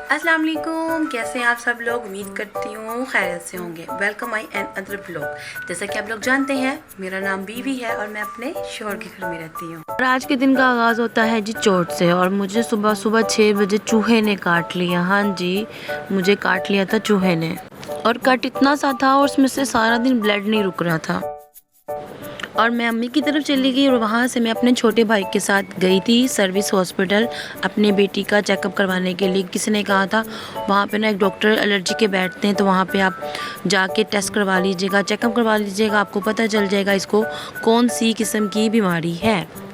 अस्सलाम वालेकुम, कैसे हैं आप सब लोग। उम्मीद करती हूँ खैरियत से होंगे। Welcome I and other blog. जैसा कि आप लोग जानते हैं, मेरा नाम बीवी है और मैं अपने शोहर के घर में रहती हूँ। और आज के दिन का आगाज़ होता है जी चोट से। और मुझे सुबह सुबह 6 बजे चूहे ने काट लिया। हाँ जी, मुझे काट लिया था चूहे ने। और कट इतना सा था और उसमें से सारा दिन ब्लड नहीं रुक रहा था। और मैं अम्मी की तरफ चली गई और वहाँ से मैं अपने छोटे भाई के साथ गई थी सर्विस हॉस्पिटल अपने बेटी का चेकअप करवाने के लिए। किसी ने कहा था वहाँ पे ना एक डॉक्टर एलर्जी के बैठते हैं, तो वहाँ पे आप जाके टेस्ट करवा लीजिएगा, चेकअप करवा लीजिएगा, आपको पता चल जाएगा इसको कौन सी किस्म की बीमारी है।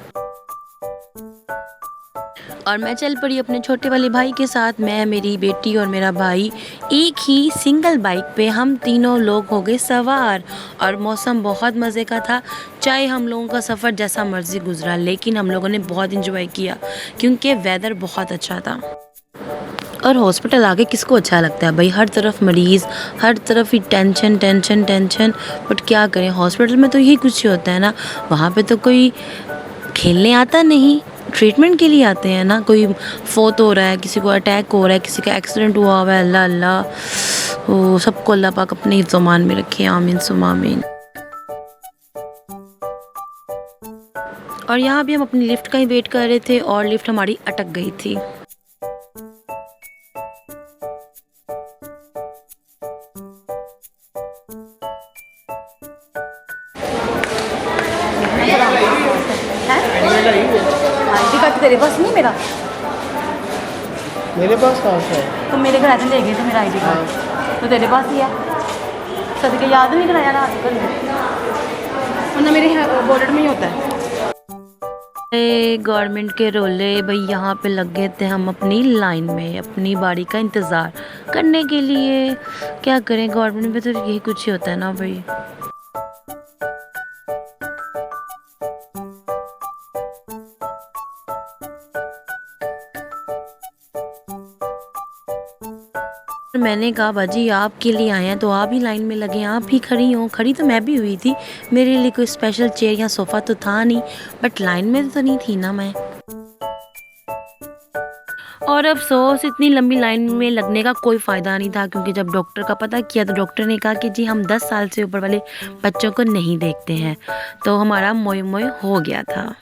और मैं चल पड़ी अपने छोटे वाले भाई के साथ। मैं, मेरी बेटी और मेरा भाई एक ही सिंगल बाइक पे हम तीनों लोग हो गए सवार। और मौसम बहुत मज़े का था। चाहे हम लोगों का सफ़र जैसा मर्जी गुजरा, लेकिन हम लोगों ने बहुत इंजॉय किया क्योंकि वेदर बहुत अच्छा था। और हॉस्पिटल आके किसको अच्छा लगता है भाई, हर तरफ मरीज़, हर तरफ ही टेंशन टेंशन टेंशन। बट क्या करें, हॉस्पिटल में तो यही कुछ होता है ना। वहाँ पे तो कोई खेलने आता नहीं, ट्रीटमेंट के लिए आते हैं ना। कोई फोत हो रहा है, किसी को अटैक हो रहा है, किसी का एक्सीडेंट हुआ हुआ है, अल्लाह अल्लाह। वो सबको अल्लाह पाक अपने हिफ्ज़-ओ-मान में रखे, आमीन सुम्मा आमीन। और यहाँ भी हम अपनी लिफ्ट का ही वेट कर रहे थे और लिफ्ट हमारी अटक गई थी। आईडी कार्ड तेरे पास नहीं मेरा? मेरे पास कहाँ से है? तो मेरे घर से ले गए थे मेरा आईडी कार्ड, तो तेरे पास ही है। सदके याद नहीं कराया रात को, वरना मेरे बॉर्डर में ही होता है। गवर्नमेंट के रोले भाई, यहाँ पे लग गए थे हम अपनी लाइन में अपनी बारी का इंतज़ार करने के लिए। क्या करें, गवर्नमेंट में तो यही कुछ ही होता है ना भाई। मैंने कहा बाजी आपके लिए आए हैं तो आप ही लाइन में लगे, आप ही खड़ी हो। खड़ी तो मैं भी हुई थी, मेरे लिए कोई स्पेशल चेयर या सोफ़ा तो था नहीं, बट लाइन में तो नहीं थी ना मैं। और अफसोस इतनी लंबी लाइन में लगने का कोई फ़ायदा नहीं था, क्योंकि जब डॉक्टर का पता किया तो डॉक्टर ने कहा कि जी हम 10 साल से ऊपर वाले बच्चों को नहीं देखते हैं। तो हमारा मोए मोए हो गया था।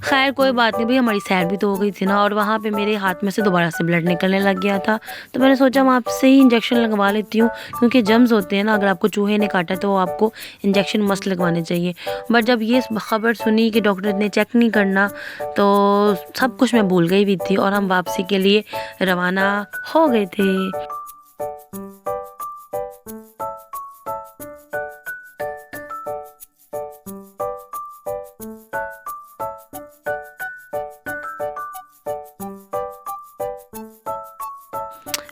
खैर कोई बात नहीं भाई, हमारी सैर भी तो हो गई थी ना। और वहाँ पे मेरे हाथ में से दोबारा से ब्लड निकलने लग गया था, तो मैंने सोचा मैं आपसे ही इंजेक्शन लगवा लेती हूँ, क्योंकि जम्स होते हैं ना। अगर आपको चूहे ने काटा तो आपको इंजेक्शन मस्त लगवाने चाहिए। बट जब ये खबर सुनी कि डॉक्टर ने चेक नहीं करना, तो सब कुछ मैं भूल गई भी थी और हम वापसी के लिए रवाना हो गए थे।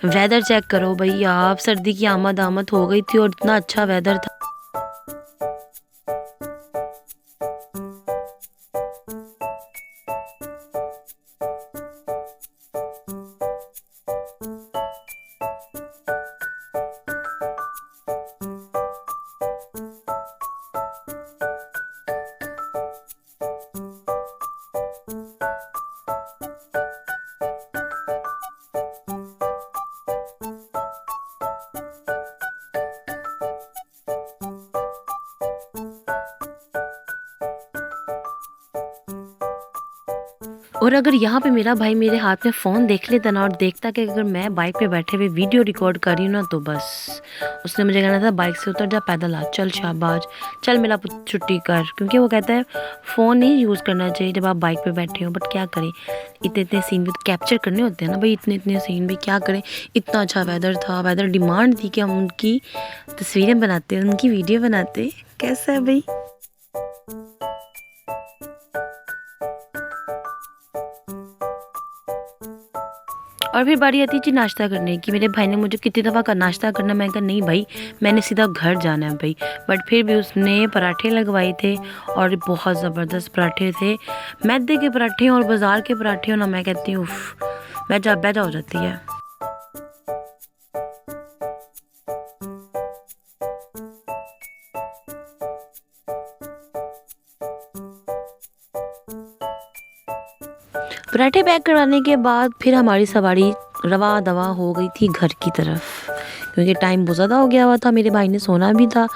वेदर चेक करो भाई आप, सर्दी की आमद आमद हो गई थी और इतना अच्छा वेदर था। और अगर यहाँ पे मेरा भाई मेरे हाथ में फ़ोन देख लेता ना और देखता कि अगर मैं बाइक पे बैठे हुए वीडियो रिकॉर्ड कर रही हूँ ना, तो बस उसने मुझे कहना था बाइक से उतर जा, पैदल आ, चल शाबाश, चल मेरा पुत्र छुट्टी कर। क्योंकि वो कहता है फ़ोन नहीं यूज़ करना चाहिए जब आप बाइक पे बैठे हो। बट क्या करें, इतने इतने सीन भी तो कैप्चर करने होते हैं ना भाई, इतने इतने सीन भी क्या करें। इतना अच्छा वेदर था, वेदर डिमांड थी कि हम उनकी तस्वीरें बनाते, उनकी वीडियो बनाते। कैसा है भाई। और फिर बारी आती थी नाश्ता करने की। मेरे भाई ने मुझे कितनी दफ़ा का नाश्ता करना, मैं कहा नहीं भाई मैंने सीधा घर जाना है भाई। बट फिर भी उसने पराठे लगवाए थे और बहुत ज़बरदस्त पराठे थे। मैदे के पराठे और बाज़ार के पराठे हो ना, मैं कहती हूँ मैदा बैदा हो जाती है। पराठे पैक करवाने के बाद फिर हमारी सवारी रवा दवा हो गई थी घर की तरफ, क्योंकि टाइम बहुत ज़्यादा हो गया हुआ था। मेरे भाई ने सोना भी था,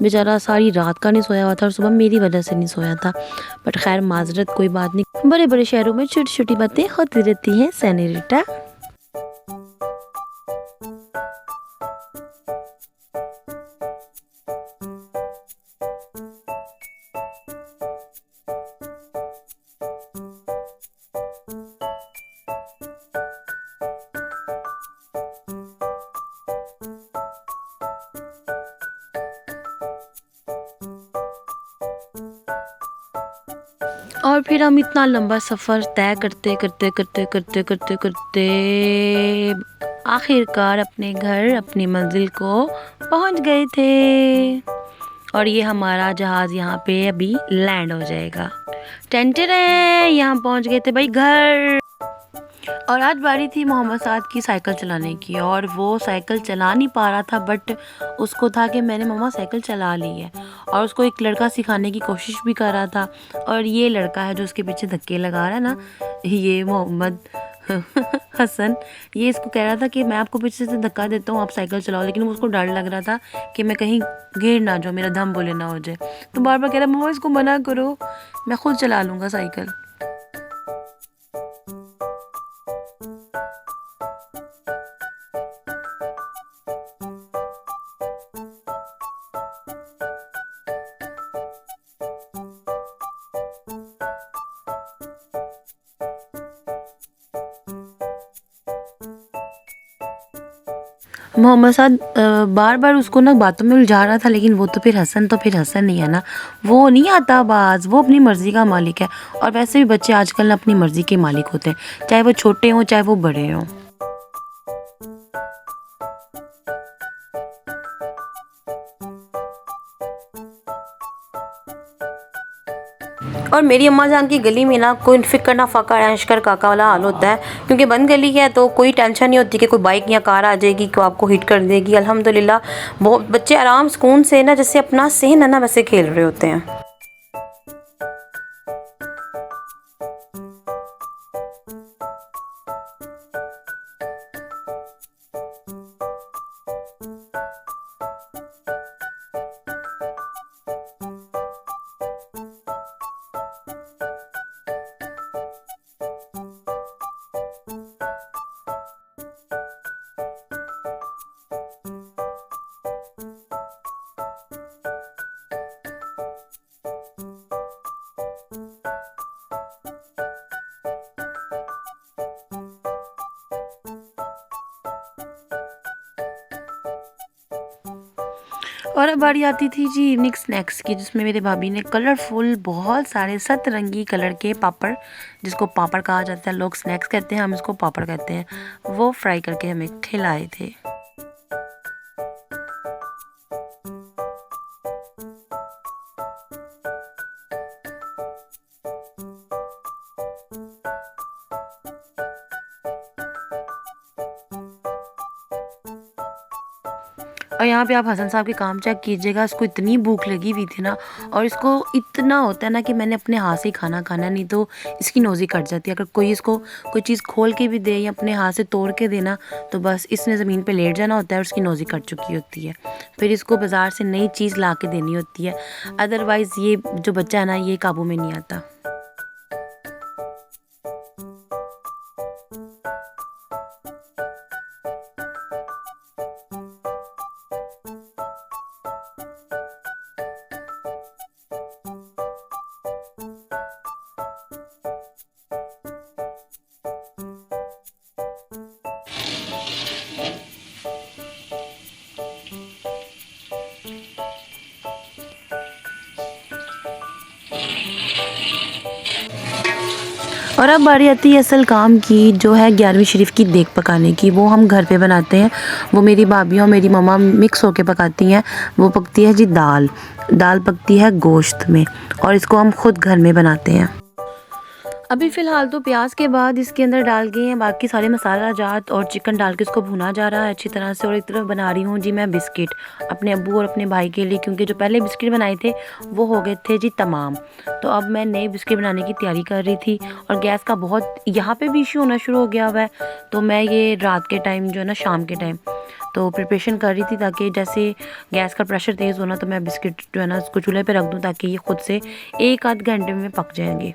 बेचारा सारी रात का नहीं सोया हुआ था और सुबह मेरी वजह से नहीं सोया था। बट खैर माजरत, कोई बात नहीं, बड़े बड़े शहरों में छोटी छोटी बातें होती रहती हैं सेनोरिटा। और फिर हम इतना लंबा सफ़र तय करते करते करते करते करते करते आखिरकार अपने घर, अपनी मंजिल को पहुंच गए थे। और ये हमारा जहाज़ यहाँ पे अभी लैंड हो जाएगा। टेंटेरे, यहाँ पहुंच गए थे भाई घर। और आज बारी थी मोहम्मद साद की साइकिल चलाने की, और वो साइकिल चला नहीं पा रहा था, बट उसको था कि मैंने मम्मा साइकिल चला ली है। और उसको एक लड़का सिखाने की कोशिश भी कर रहा था। और ये लड़का है जो उसके पीछे धक्के लगा रहा है ना, ये मोहम्मद हसन, ये इसको कह रहा था कि मैं आपको पीछे से धक्का देता हूँ, आप साइकिल चलाओ। लेकिन उसको डर लग रहा था कि मैं कहीं गिर ना जाऊँ, मेरा दम बोले ना हो जाए। तो बार बार कह रहा मम्मा इसको मना करो, मैं खुद चला लूँगा साइकिल। मोहम्मद साद बार बार उसको ना बातों में उलझा रहा था, लेकिन वो तो फिर हसन ही है ना, वो नहीं आता बाज, वो अपनी मर्ज़ी का मालिक है। और वैसे भी बच्चे आजकल ना अपनी मर्ज़ी के मालिक होते हैं, चाहे वो छोटे हों चाहे वो बड़े हों। और मेरी अम्मा जान की गली में ना कोई फिक्र ना फ़ाका ऐशकर काका वाला हाल होता है, क्योंकि बंद गली है तो कोई टेंशन नहीं होती कि कोई बाइक या कार आ जाएगी कि आपको हिट कर देगी। अल्हम्दुलिल्लाह बहुत बच्चे आराम सुकून से ना, जैसे अपना सहन है ना वैसे खेल रहे होते हैं। और अब बारी आती थी जी इवनिंग स्नैक्स की, जिसमें मेरे भाभी ने कलरफुल बहुत सारे सतरंगी कलर के पापड़, जिसको पापड़ कहा जाता है, लोग स्नैक्स कहते हैं, हम इसको पापड़ कहते हैं, वो फ्राई करके हमें खिलाए थे। और यहाँ पे आप हसन साहब के काम चेक कीजिएगा, इसको इतनी भूख लगी हुई थी ना, और इसको इतना होता है ना कि मैंने अपने हाथ से ही खाना खाना, नहीं तो इसकी नोज़ी कट जाती है। अगर कोई इसको कोई चीज़ खोल के भी दे या अपने हाथ से तोड़ के देना, तो बस इसने ज़मीन पे लेट जाना होता है और उसकी नोज़ी कट चुकी होती है। फिर इसको बाज़ार से नई चीज़ ला के देनी होती है, अदरवाइज़ ये जो बच्चा है ना, ये काबू में नहीं आता। और अब बारी आती है असल काम की, जो है 11वीं शरीफ की देग पकाने की। वो हम घर पे बनाते हैं, वो मेरी भाभी और मेरी मम्मा मिक्स होके पकाती हैं। वो पकती है जी दाल पकती है गोश्त में, और इसको हम खुद घर में बनाते हैं। अभी फ़िलहाल तो प्याज के बाद इसके अंदर डाल गए हैं बाकी सारे मसाला जात और चिकन डाल के इसको भुना जा रहा है अच्छी तरह से। और एक तरफ बना रही हूँ जी मैं बिस्किट अपने अब्बू और अपने भाई के लिए, क्योंकि जो पहले बिस्किट बनाए थे वो हो गए थे जी तमाम। तो अब मैं नए बिस्किट बनाने की तैयारी कर रही थी और गैस का बहुत यहाँ पे भी इशू होना शुरू हो गया हुआ है। तो मैं ये रात के टाइम जो है ना, शाम के टाइम तो प्रिपरेशन कर रही थी ताकि जैसे गैस का प्रेशर तेज़ होना तो मैं बिस्किट जो है ना उसको चूल्हे पे रख दूँ ताकि ये खुद से 1 आध घंटे में पक जाएंगे।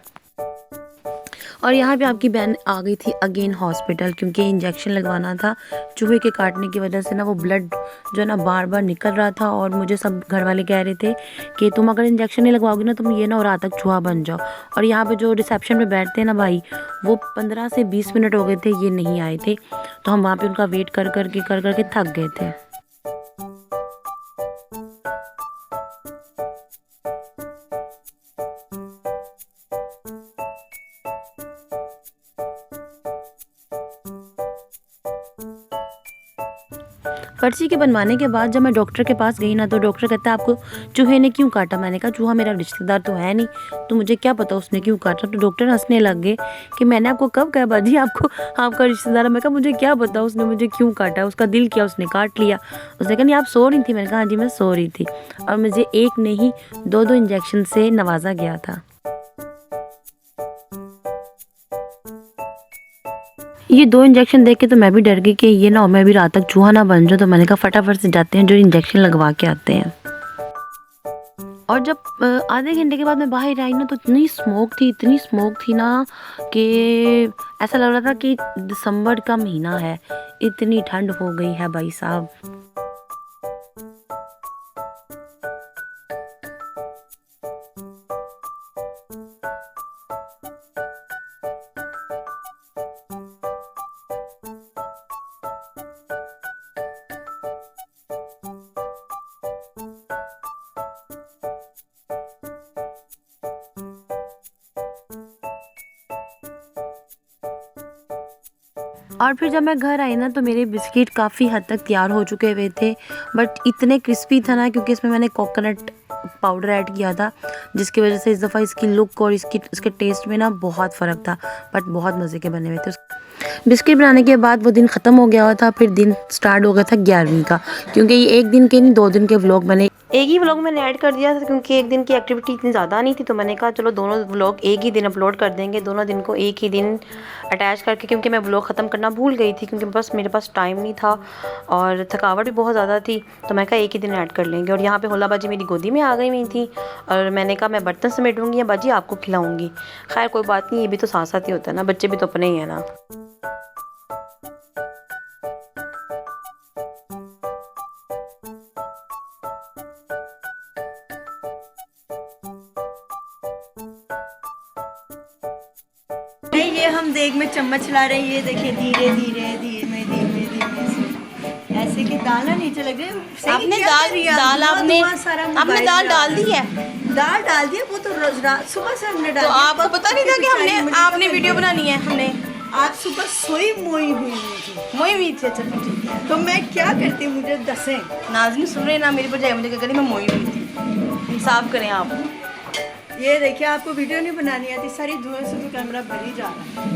और यहाँ पे आपकी बहन आ गई थी अगेन हॉस्पिटल, क्योंकि इंजेक्शन लगवाना था। चूहे के काटने की वजह से ना वो ब्लड जो है ना बार बार निकल रहा था और मुझे सब घर वाले कह रहे थे कि तुम अगर इंजेक्शन नहीं लगवाओगी ना तुम ये ना और रात तक चूहा बन जाओ। और यहाँ पे जो रिसेप्शन में बैठते हैं ना भाई, वो 15 से 20 मिनट हो गए थे ये नहीं आए थे। तो हम वहाँ पर उनका वेट कर करके थक गए थे। पर्ची के बनवाने के बाद जब मैं डॉक्टर के पास गई ना तो डॉक्टर कहता है आपको चूहे ने क्यों काटा। मैंने कहा चूहा मेरा रिश्तेदार तो है नहीं, तो मुझे क्या पता उसने क्यों काटा। तो डॉक्टर हंसने लग गए कि मैंने आपको कब कहा बाजी आपको आपका रिश्तेदार है। मैं कहा मुझे क्या पता उसने मुझे क्यों काटा, उसका दिल किया उसने काट लिया। उसने कहा नहीं आप सो रही थी। मैंने कहा हाँ जी मैं सो रही थी। और मुझे एक नहीं 2 इंजेक्शन से नवाजा गया था। ये 2 इंजेक्शन देख के तो मैं भी डर गई कि ये ना हो मैं भी रात तक चूहा ना बन जाऊँ। तो मैंने कहा फटाफट से जाते हैं जो इंजेक्शन लगवा के आते हैं। और जब आधे घंटे के बाद मैं बाहर आई ना तो इतनी स्मोक थी ना कि ऐसा लग रहा था कि दिसंबर का महीना है, इतनी ठंड हो गई है भाई साहब। और फिर जब मैं घर आई ना तो मेरे बिस्किट काफ़ी हद तक तैयार हो चुके हुए थे, बट इतने क्रिस्पी था ना क्योंकि इसमें मैंने कोकोनट पाउडर ऐड किया था, जिसकी वजह से इस दफ़ा इसकी लुक और इसके टेस्ट में ना बहुत फ़र्क था। बट बहुत मज़े के बने हुए थे। बिस्किट बनाने के बाद वो दिन ख़त्म हो गया था, फिर दिन स्टार्ट हो गया था 11वीं का, क्योंकि ये 1 दिन के नहीं 2 दिन के व्लॉग मैंने एक ही व्लॉग मैंने ऐड कर दिया था, क्योंकि एक दिन की एक्टिविटी इतनी ज़्यादा नहीं थी। तो मैंने कहा चलो दोनों व्लॉग एक ही दिन अपलोड कर देंगे, दोनों दिन को एक ही दिन अटैच करके, क्योंकि मैं व्लॉग ख़त्म करना भूल गई थी, क्योंकि बस मेरे पास टाइम नहीं था और थकावट भी बहुत ज़्यादा थी। तो मैं कहा एक ही दिन ऐड कर लेंगे। और यहाँ पे होला बाजी मेरी गोदी में आ गई हुई थी और मैंने कहा मैं बर्तन समेटूँगी या बाजी आपको खिलाऊँगी। खैर कोई बात नहीं, ये भी तो साथ साथ ही होता है ना, बच्चे भी तो अपने ही है ना। ये हम देग में चम्मच ला रहे हैं, ये देखिए धीरे धीरे से ऐसे कि दाल ना नीचे लगे। आपने दाल डाल दी है? दाल डाल दिया, वो तो रोज रात सुबह से हमने डाल तो दिया। आपको पता नहीं था कि आपने वीडियो बनानी है? हमने आज सुबह सोई मोई हुई थी। मोई हुई थी। अच्छा ठीक है। तो मैं क्या करती मुझे दसें। नाज़नीन सुन रहे ना, मेरे पर जाए मुझे क्या करें, मैं मोई हुई थी। इंसाफ करें आप। ये देखिए आपको वीडियो नहीं बनानी आती, सारी धुएं से तो कैमरा भर ही जा रहा है।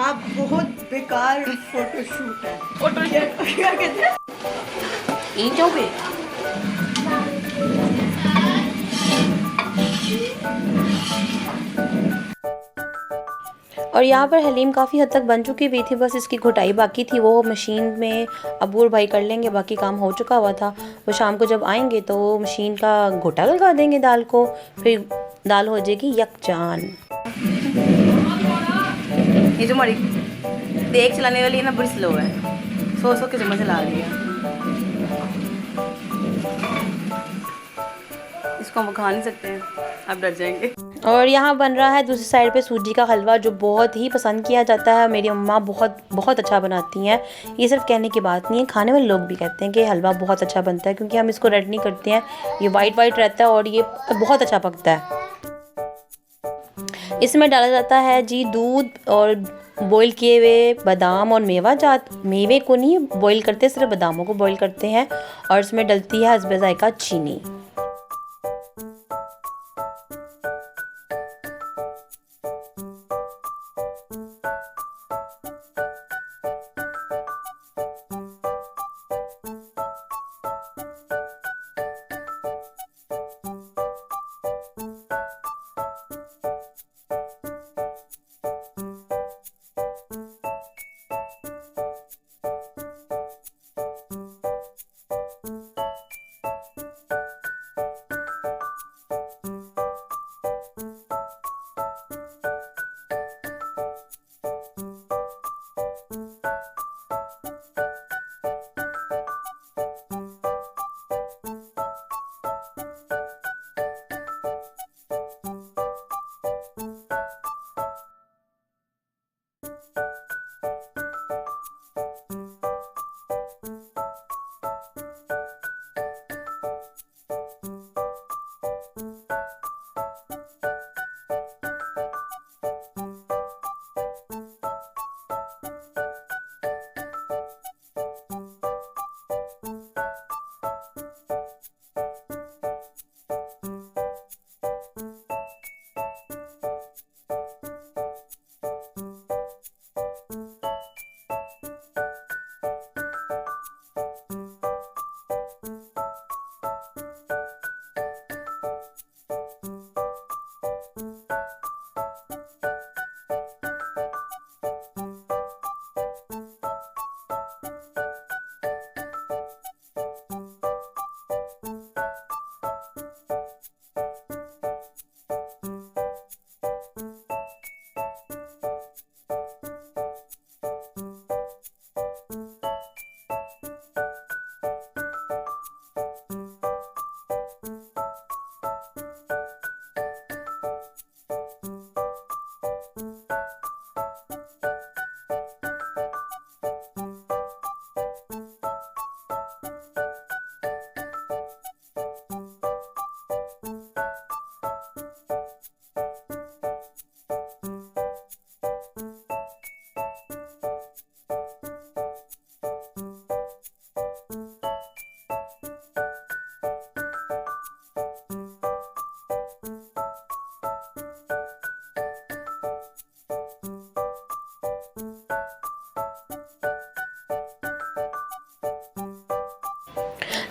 आप बहुत बेकार फोटोशूट है। फोटो क्या कहते हैं ईंटों पे। और यहाँ पर हलीम काफ़ी हद तक बन चुकी हुई थी, बस इसकी घुटाई बाकी थी, वो मशीन में अबू और भाई कर लेंगे, बाकी काम हो चुका हुआ था। वो शाम को जब आएंगे तो मशीन का घोटा लगा देंगे दाल को, फिर दाल हो जाएगी यकजान। ये जो हमारी देख चलाने वाली है ना बड़ी स्लो है, सो के चम्मच चला रही है, इसको हम खा नहीं सकते हैं, आप डर जाएंगे। और यहाँ बन रहा है दूसरी साइड पे सूजी का हलवा, जो बहुत ही पसंद किया जाता है। मेरी अम्मा बहुत बहुत अच्छा बनाती हैं। ये सिर्फ कहने की बात नहीं है, खाने वाले लोग भी कहते हैं कि हलवा बहुत अच्छा बनता है, क्योंकि हम इसको रेड नहीं करते हैं, ये वाइट रहता है और ये बहुत अच्छा पकता है। इसमें डाला जाता है जी दूध और बॉईल किए हुए बादाम और मेवे को नहीं बॉईल करते, सिर्फ बादामों को बॉईल करते हैं। और इसमें डलती है हस्बे जायका चीनी।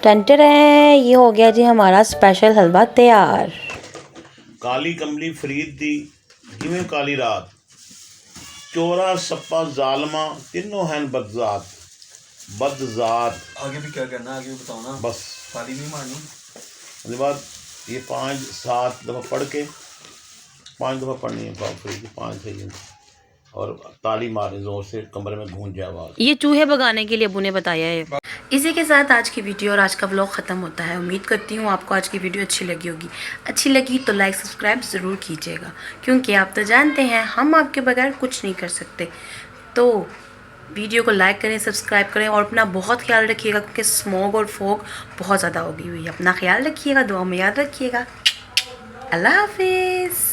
टंटर है, ये हो गया जी हमारा स्पेशल हलवा तैयार। काली कमली फरीद दी जिमें काली रात, चोरा सप्पा जालमा तीनों हैं बदजात। आगे भी क्या करना, आगे भी बताओ ना। बस ताली नहीं मारनी। उसके बाद ये 5-7 दफ़ा पढ़ के 5 दफ़ा पढ़नी है बाप फरीद की, 5 से और ताली मारनी जोर से, कमरे में गूंज जाए आवाज़। ये चूहे भगाने के लिए अबू ने बताया है। इसी के साथ आज की वीडियो और आज का व्लॉग ख़त्म होता है। उम्मीद करती हूँ आपको आज की वीडियो अच्छी लगी होगी। अच्छी लगी तो लाइक सब्सक्राइब ज़रूर कीजिएगा, क्योंकि आप तो जानते हैं हम आपके बगैर कुछ नहीं कर सकते। तो वीडियो को लाइक करें, सब्सक्राइब करें और अपना बहुत ख्याल रखिएगा, क्योंकि स्मॉग और फॉग बहुत ज़्यादा होगी हुई है। अपना ख्याल रखिएगा, दुआ में याद रखिएगा। अल्लाह हाफिज़।